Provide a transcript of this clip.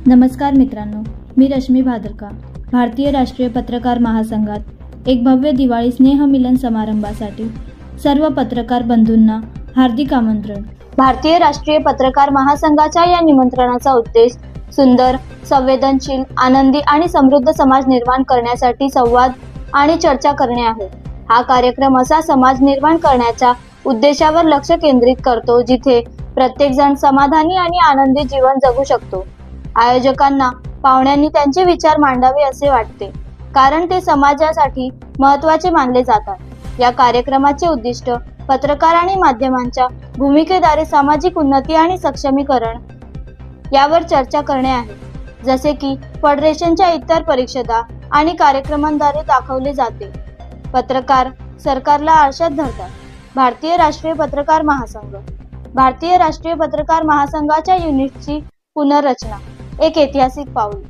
नमस्कार मित्रांनो, मी रश्मी भादरका. भारतीय राष्ट्रीय पत्रकार महासंघात एक भव्य दिवाळी स्नेहमिलन समारंभासाठी सर्व पत्रकार बंधूंना हार्दिक आमंत्रण. भारतीय राष्ट्रीय पत्रकार महासंघाच्या या निमंत्रणाचा उद्देश सुंदर, संवेदनशील, आनंदी आणि समृद्ध समाज निर्माण करण्यासाठी संवाद आणि चर्चा करणे आहे. हा कार्यक्रम असा समाज निर्माण करण्याच्या उद्देशावर लक्ष केंद्रित करतो जिथे प्रत्येक जण समाधानी आणि आनंदी जीवन जगू शकतो. आयोजकांना पाहुण्यांनी त्यांचे विचार मांडावे असे वाटते, कारण ते समाजासाठी महत्त्वाचे मानले जातात. या कार्यक्रमाचे उद्दिष्ट पत्रकार आणि माध्यमांच्या भूमिकेद्वारे सामाजिक उन्नती आणि सक्षमीकरण यावर चर्चा करणे आहे. जसे की फेडरेशनच्या इतर परिषदा आणि कार्यक्रमांद्वारे दाखवले जाते. पत्रकार सरकारला आरशात धरतात. भारतीय राष्ट्रीय पत्रकार महासंघ. भारतीय राष्ट्रीय पत्रकार महासंघाच्या युनिटची पुनर्रचना एक ऐतिहासिक पाऊल.